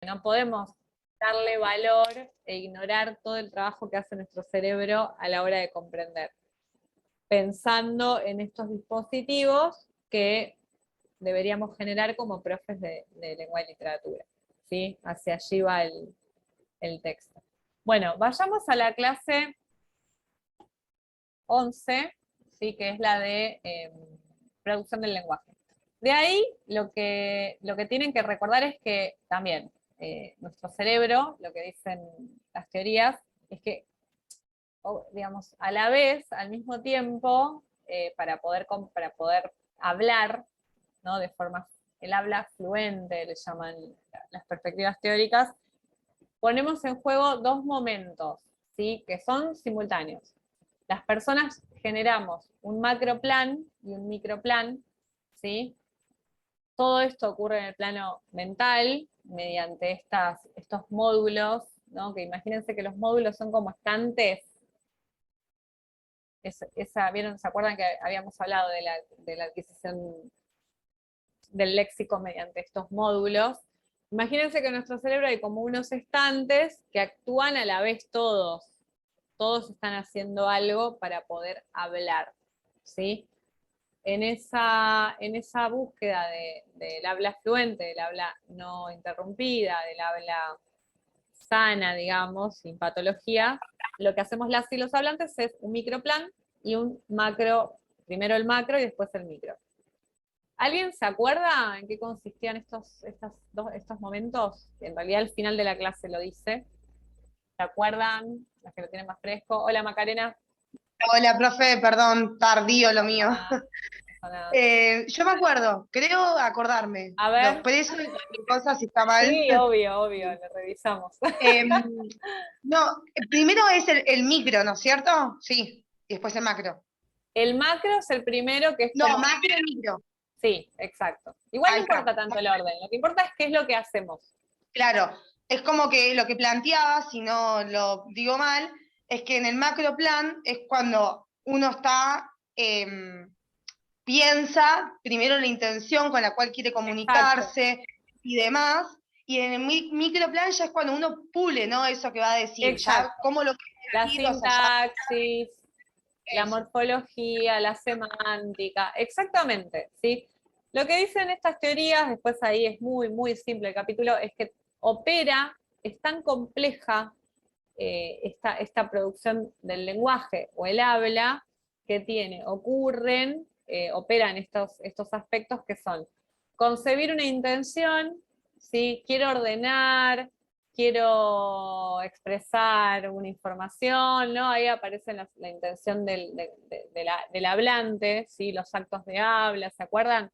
no podemos darle valor e ignorar todo el trabajo que hace nuestro cerebro a la hora de comprender, pensando en estos dispositivos que deberíamos generar como profes de lengua y literatura, ¿sí? Hacia allí va el texto. Bueno, vayamos a la clase 11, ¿sí? Que es la de producción del lenguaje. De ahí, lo que tienen que recordar es que también nuestro cerebro, lo que dicen las teorías, es que, digamos, a la vez, al mismo tiempo, para poder hablar, ¿no? De forma, el habla fluente, le llaman las perspectivas teóricas, ponemos en juego dos momentos, ¿sí? Que son simultáneos. Las personas generamos un macroplan y un microplan, ¿sí? Todo esto ocurre en el plano mental, mediante estos módulos, ¿no? Que imagínense que los módulos son como estantes. ¿Vieron? ¿Se acuerdan que habíamos hablado de la adquisición del léxico mediante estos módulos? Imagínense que en nuestro cerebro hay como unos estantes que actúan a la vez todos. Todos están haciendo algo para poder hablar, ¿sí? En esa búsqueda del habla fluente, del habla no interrumpida, del habla sana, digamos, sin patología, lo que hacemos las y los hablantes es un microplan y un macro, primero el macro y después el micro. ¿Alguien se acuerda en qué consistían estos momentos? En realidad al final de la clase lo dice. ¿Se acuerdan? Las que lo tienen más fresco. Hola Macarena. Hola, profe, perdón, tardío lo mío. Nada. Yo me acuerdo, creo acordarme. A Lo ver. expreso y cualquier cosa si está mal. Sí, obvio, lo revisamos. No, primero es el micro, ¿no es cierto? Sí, y después el macro. El macro es el primero que es No, como... macro y micro. Sí, exacto. Igual no Ahí está. importa tanto el orden, lo que importa es qué es lo que hacemos. Claro, es como que lo que planteaba, si no lo digo mal, es que en el macro plan es cuando uno está, piensa primero la intención con la cual quiere Exacto. comunicarse y demás, y en el microplan ya es cuando uno pule, ¿no? Eso que va a decir, Exacto. ya cómo lo quiere La decir, o sea, ya sintaxis, la eso. morfología, la semántica, exactamente, ¿sí? Lo que dicen estas teorías, después ahí es muy, muy simple el capítulo, es que es tan compleja esta producción del lenguaje o el habla que operan estos aspectos que son concebir una intención, ¿sí? Quiero ordenar, quiero expresar una información, ¿no? Ahí aparece la intención del hablante, ¿sí? Los actos de habla, ¿se acuerdan?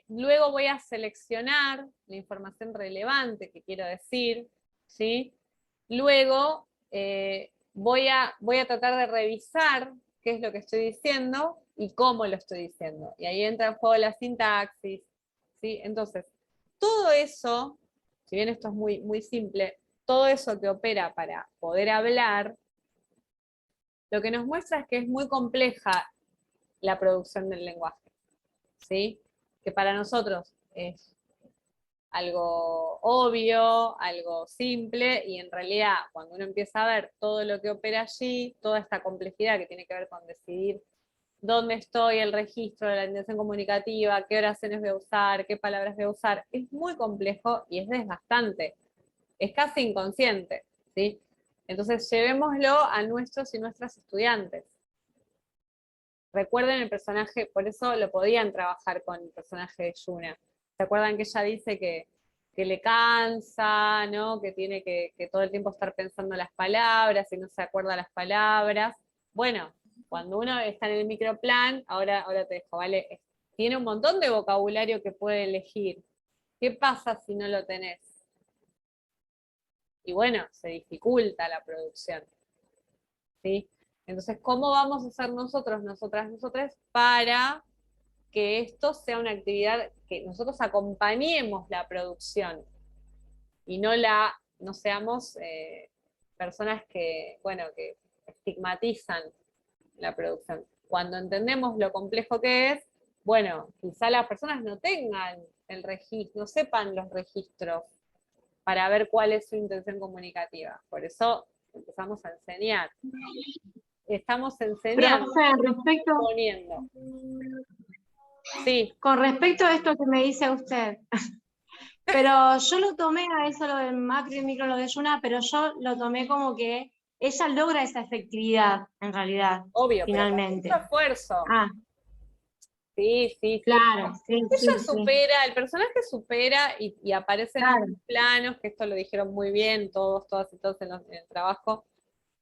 Luego voy a seleccionar la información relevante que quiero decir, ¿sí? Luego voy a tratar de revisar qué es lo que estoy diciendo y cómo lo estoy diciendo. Y ahí entra en juego la sintaxis, ¿sí? Entonces, todo eso, si bien esto es muy, muy simple, todo eso que opera para poder hablar, lo que nos muestra es que es muy compleja la producción del lenguaje, ¿sí? Que para nosotros es algo obvio, algo simple, y en realidad cuando uno empieza a ver todo lo que opera allí, toda esta complejidad que tiene que ver con decidir dónde estoy, el registro de la intención comunicativa, qué oraciones voy a usar, qué palabras voy a usar, es muy complejo y es desgastante, es casi inconsciente, ¿sí? Entonces llevémoslo a nuestros y nuestras estudiantes. Recuerden el personaje, por eso lo podían trabajar con el personaje de Yuna. ¿Se acuerdan que ella dice que le cansa, ¿no? Que tiene que todo el tiempo estar pensando las palabras y no se acuerda las palabras? Bueno, cuando uno está en el microplan, ahora te dejo, ¿vale? Tiene un montón de vocabulario que puede elegir. ¿Qué pasa si no lo tenés? Y bueno, se dificulta la producción, ¿sí? Entonces, ¿cómo vamos a hacer nosotros, nosotras, para que esto sea una actividad que nosotros acompañemos la producción y no seamos personas que estigmatizan la producción? Cuando entendemos lo complejo que es, bueno, quizá las personas no tengan el registro, no sepan los registros para ver cuál es su intención comunicativa. Por eso empezamos a enseñar. Estamos enseñando, Profe, respecto, poniendo. Sí, con respecto a esto que me dice usted, pero yo lo tomé a eso, lo del macro y micro, lo de Yuna, pero yo lo tomé como que ella logra esa efectividad, en realidad, obvio, pero con finalmente. mucho esfuerzo. Ah, Sí, sí, sí. claro, sí, Ella sí, sí, supera, el personaje supera y aparecen claro. otros planos, que esto lo dijeron muy bien todos, todas y todos en el trabajo.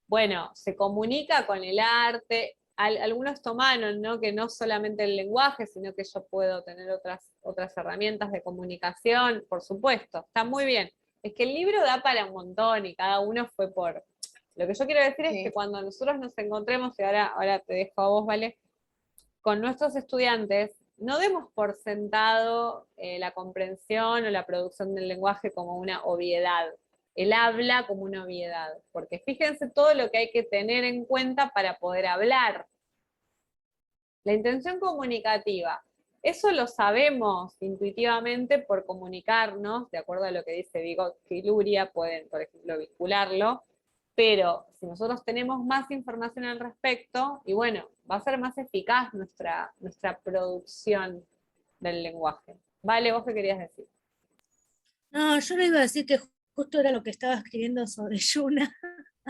Bueno, se comunica con el arte. Algunos tomaron, ¿no? Que no solamente el lenguaje, sino que yo puedo tener otras herramientas de comunicación, por supuesto, está muy bien. Es que el libro da para un montón y cada uno fue por... Lo que yo quiero decir es que cuando nosotros nos encontremos, y ahora te dejo a vos, ¿vale? Con nuestros estudiantes, no demos por sentado la comprensión o la producción del lenguaje como una obviedad, el habla como una obviedad, porque fíjense todo lo que hay que tener en cuenta para poder hablar. La intención comunicativa, eso lo sabemos intuitivamente por comunicarnos, de acuerdo a lo que dice Vygotsky y Luria, pueden, por ejemplo, vincularlo, pero si nosotros tenemos más información al respecto, y bueno, va a ser más eficaz nuestra producción del lenguaje. Vale, ¿vos qué querías decir? No, yo le iba a decir que justo era lo que estaba escribiendo sobre Yuna,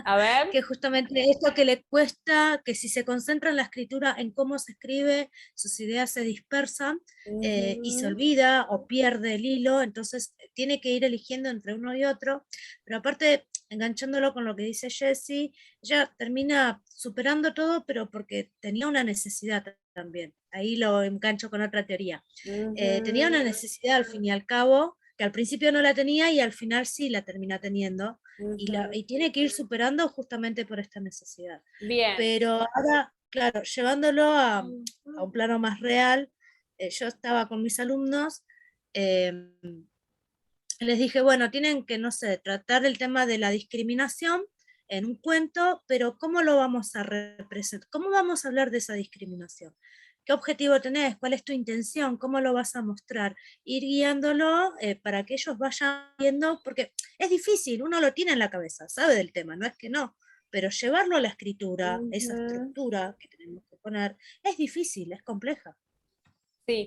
A ver. que justamente esto que le cuesta, que si se concentra en la escritura, en cómo se escribe, sus ideas se dispersan y se olvida o pierde el hilo, entonces tiene que ir eligiendo entre uno y otro, pero aparte, enganchándolo con lo que dice Jessie, ella termina superando todo, pero porque tenía una necesidad también. Ahí lo engancho con otra teoría. Tenía una necesidad al fin y al cabo, que al principio no la tenía y al final sí la termina teniendo, y tiene que ir superando justamente por esta necesidad. Bien. Pero ahora, claro, llevándolo a un plano más real, yo estaba con mis alumnos, les dije, bueno, tienen que, no sé, tratar el tema de la discriminación en un cuento, pero ¿cómo lo vamos a representar? ¿Cómo vamos a hablar de esa discriminación? ¿Qué objetivo tenés? ¿Cuál es tu intención? ¿Cómo lo vas a mostrar? Ir guiándolo para que ellos vayan viendo, porque es difícil, uno lo tiene en la cabeza, sabe del tema, no es que no, pero llevarlo a la escritura, esa estructura que tenemos que poner, es difícil, es compleja. Sí,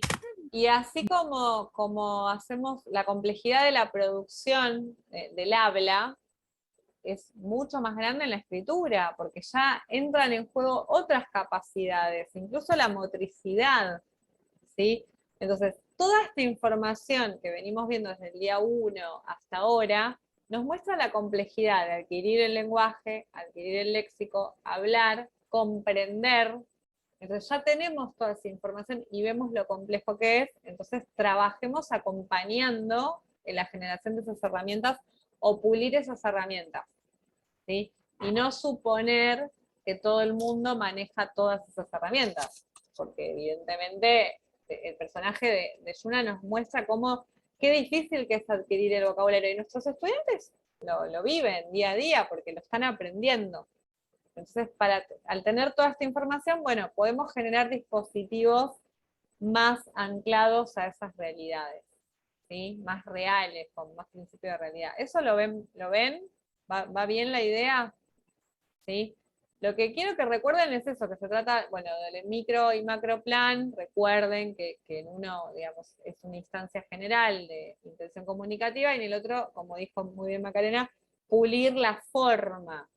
y así como hacemos la complejidad de la producción del habla, es mucho más grande en la escritura, porque ya entran en juego otras capacidades, incluso la motricidad, ¿sí? Entonces, toda esta información que venimos viendo desde el día 1 hasta ahora, nos muestra la complejidad de adquirir el lenguaje, adquirir el léxico, hablar, comprender. Entonces ya tenemos toda esa información y vemos lo complejo que es, entonces trabajemos acompañando en la generación de esas herramientas o pulir esas herramientas, ¿sí? Y no suponer que todo el mundo maneja todas esas herramientas, porque evidentemente el personaje de Yuna nos muestra qué difícil que es adquirir el vocabulario, y nuestros estudiantes lo viven día a día porque lo están aprendiendo. Entonces, al tener toda esta información, bueno, podemos generar dispositivos más anclados a esas realidades, ¿sí? Más reales, con más principio de realidad. ¿Eso lo ven? ¿Va bien la idea? ¿Sí? Lo que quiero que recuerden es eso, que se trata, bueno, del micro y macro plan. Recuerden que en uno, digamos, es una instancia general de intención comunicativa, y en el otro, como dijo muy bien Macarena, pulir la forma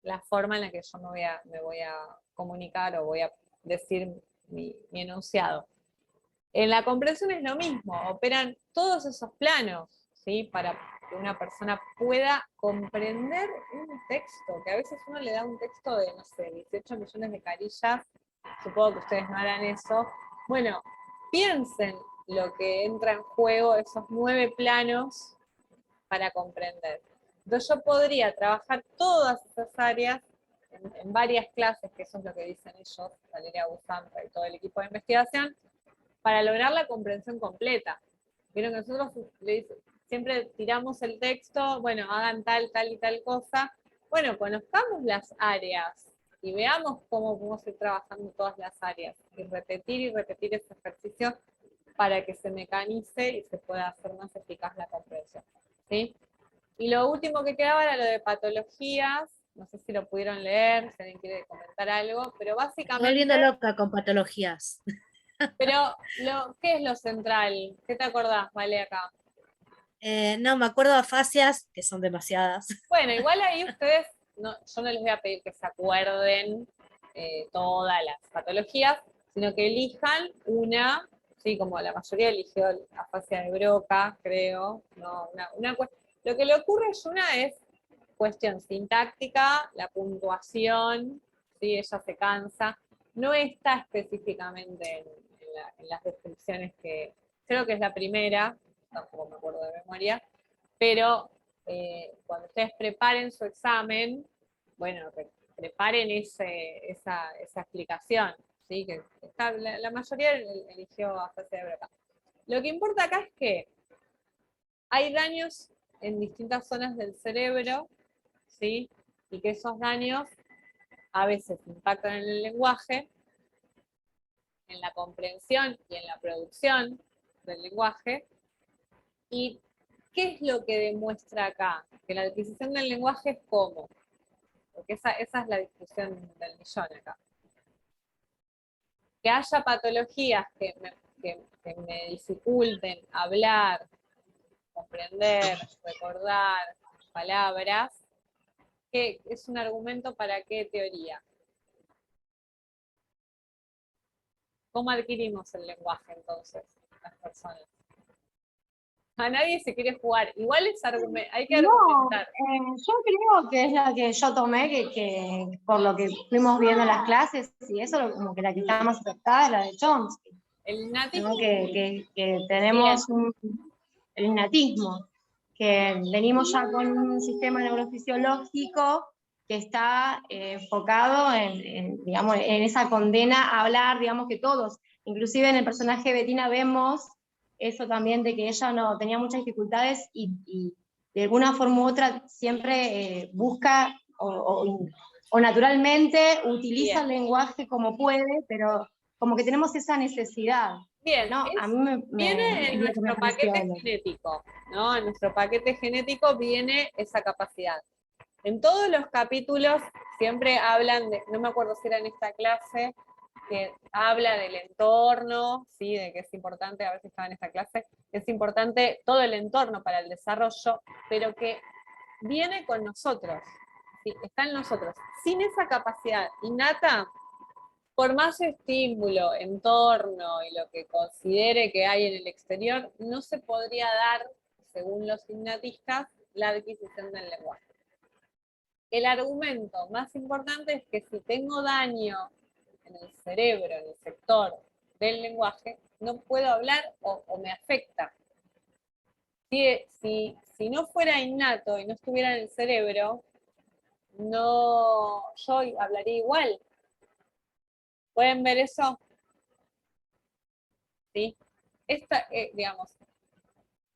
en la que yo me voy a comunicar o voy a decir mi enunciado. En la comprensión es lo mismo, operan todos esos planos, ¿sí? Para que una persona pueda comprender un texto, que a veces uno le da un texto de, no sé, 18 millones de carillas, supongo que ustedes no harán eso. Bueno, piensen lo que entra en juego, esos 9 planos para comprender. Entonces yo podría trabajar todas esas áreas en varias clases, que eso es lo que dicen ellos, Valeria Busanza y todo el equipo de investigación, para lograr la comprensión completa. Vieron que nosotros siempre tiramos el texto, bueno, hagan tal, tal y tal cosa. Bueno, conozcamos las áreas y veamos cómo podemos ir trabajando todas las áreas, y repetir ese ejercicio para que se mecanice y se pueda hacer más eficaz la comprensión. ¿sí? Y lo último que quedaba era lo de patologías, no sé si lo pudieron leer, si alguien quiere comentar algo, pero Estoy básicamente, volviendo loca con patologías. pero ¿qué es lo central? ¿Qué te acordás, Vale, acá? No, me acuerdo de afasias, que son demasiadas. Bueno, igual ahí ustedes, yo no les voy a pedir que se acuerden todas las patologías, sino que elijan una, sí, como la mayoría eligió la afasia de Broca, creo, no, lo que le ocurre a Yuna es cuestión sintáctica, la puntuación, ¿sí? Ella se cansa, no está específicamente en las descripciones que, creo que es la primera, tampoco me acuerdo de memoria, pero cuando ustedes preparen su examen, bueno, preparen esa explicación, ¿sí? Que la mayoría eligió afasia de Broca. Lo que importa acá es que hay daños en distintas zonas del cerebro, ¿sí? Y que esos daños a veces impactan en el lenguaje, en la comprensión y en la producción del lenguaje. ¿Y qué es lo que demuestra acá? Que la adquisición del lenguaje es cómo. Porque esa es la discusión del millón acá. Que haya patologías que me dificulten hablar, comprender, recordar palabras, ¿qué es un argumento para qué teoría? ¿Cómo adquirimos el lenguaje entonces, las personas? A nadie se quiere jugar. Igual hay que argumentar. Yo creo que es la que yo tomé, que por lo que fuimos viendo las clases y eso, como que la que está más afectada es la de Chomsky, El ¿no? nativo. Que tenemos el innatismo, que venimos ya con un sistema neurofisiológico que está enfocado digamos, en esa condena a hablar, digamos que todos, inclusive en el personaje de Bettina vemos eso también de que ella no tenía muchas dificultades y de alguna forma u otra siempre busca o naturalmente utiliza el lenguaje como puede, pero como que tenemos esa necesidad. Bien, no, a mí viene en es lo que me nuestro pareció. paquete genético, ¿no? En nuestro paquete genético viene esa capacidad. En todos los capítulos siempre hablan de, no me acuerdo si era en esta clase, que habla del entorno, ¿sí? De que es importante, a ver si estaba en esta clase, que es importante todo el entorno para el desarrollo, pero que viene con nosotros, ¿sí? Está en nosotros. Sin esa capacidad innata, por más estímulo, entorno y lo que considere que hay en el exterior, no se podría dar, según los innatistas, la adquisición del lenguaje. El argumento más importante es que si tengo daño en el cerebro, en el sector del lenguaje, no puedo hablar o me afecta. Si no fuera innato y no estuviera en el cerebro, yo hablaría igual. ¿Pueden ver eso? ¿Sí? Digamos,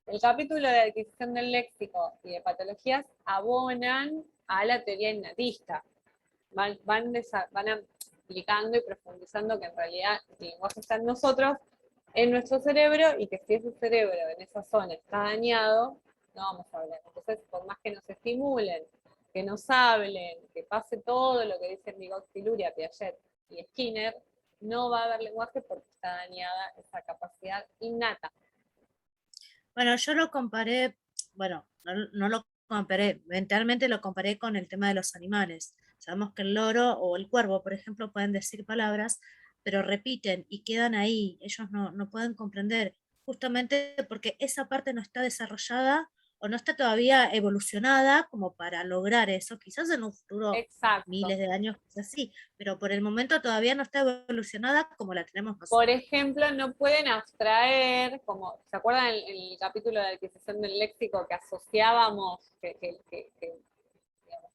el capítulo de adquisición del léxico y de patologías abonan a la teoría innatista. Van explicando y profundizando que en realidad el lenguaje está en nosotros, en nuestro cerebro, y que si ese cerebro en esa zona está dañado, no vamos a hablar. Entonces, por más que nos estimulen, que nos hablen, que pase todo lo que dicen Vygotsky, Luria, Piaget y Skinner, no va a haber lenguaje porque está dañada esa capacidad innata. Bueno, yo lo comparé, bueno, no lo comparé, mentalmente lo comparé con el tema de los animales. Sabemos que el loro o el cuervo, por ejemplo, pueden decir palabras, pero repiten y quedan ahí. Ellos no pueden comprender, justamente porque esa parte no está desarrollada o no está todavía evolucionada como para lograr eso. Quizás en un futuro, Exacto. miles de años, quizás sí, pero por el momento todavía no está evolucionada como la tenemos nosotros. Por ejemplo, no pueden abstraer, como, ¿se acuerdan el capítulo de adquisición del léxico que asociábamos, digamos,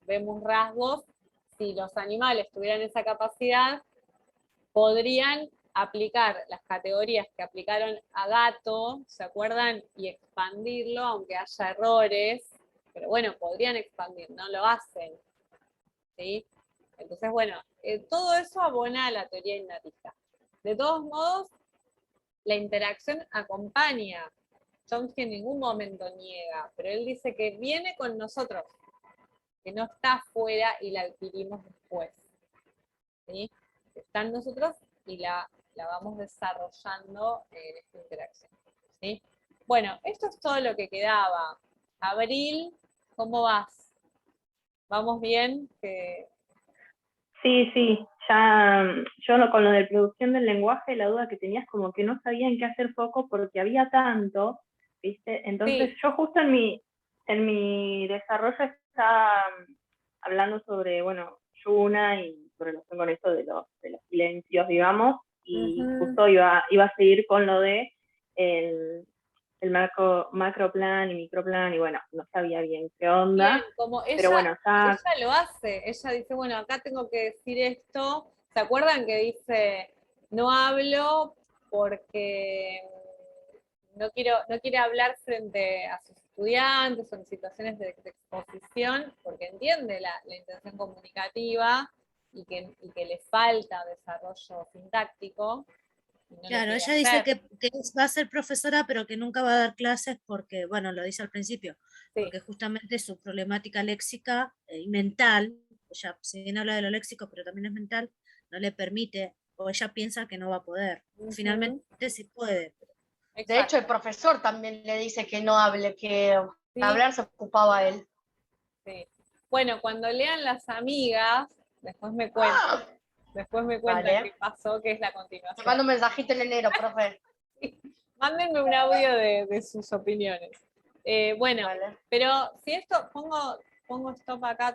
vemos rasgos? Si los animales tuvieran esa capacidad, podrían aplicar las categorías que aplicaron a gato, ¿se acuerdan? Y expandirlo, aunque haya errores, pero bueno, podrían expandir, no lo hacen, ¿sí? Entonces, bueno, todo eso abona a la teoría innatista. De todos modos, la interacción acompaña Chomsky en ningún momento niega, pero él dice que viene con nosotros, que no está afuera y la adquirimos después. ¿Sí? Está en nosotros y la vamos desarrollando en esta interacción. ¿Sí? Bueno, esto es todo lo que quedaba. Abril, ¿cómo vas? ¿Vamos bien? Sí, ya yo con lo de producción del lenguaje, la duda que tenías como que no sabía en qué hacer foco porque había tanto, ¿viste? Entonces Sí. yo justo en mi desarrollo estaba hablando sobre, bueno, Yuna y su relación con esto de los silencios, digamos, y justo iba a seguir con lo de el macroplan y microplan, y bueno, no sabía bien qué onda. Bien, como pero bueno, ella lo hace, ella dice, bueno, acá tengo que decir esto. ¿Se acuerdan que dice, no hablo porque no quiere hablar frente a sus estudiantes o en situaciones de exposición, porque entiende la intención comunicativa y que le falta desarrollo sintáctico? Claro, ella dice que va a ser profesora, pero que nunca va a dar clases porque, bueno, lo dice al principio, Sí. porque justamente su problemática léxica y mental, ella si bien habla de lo léxico, pero también es mental, no le permite, o ella piensa que no va a poder. Finalmente sí puede. Exacto. De hecho, el profesor también le dice que no hable, que Sí. hablar se ocupaba él. Sí. Bueno, cuando lean Las Amigas, después me cuentan. Después me cuentan Vale. qué pasó, que es la continuación. Te mando un mensajito en enero, profe. Mándenme un audio de sus opiniones. Bueno, Vale. pero si esto, pongo stop acá,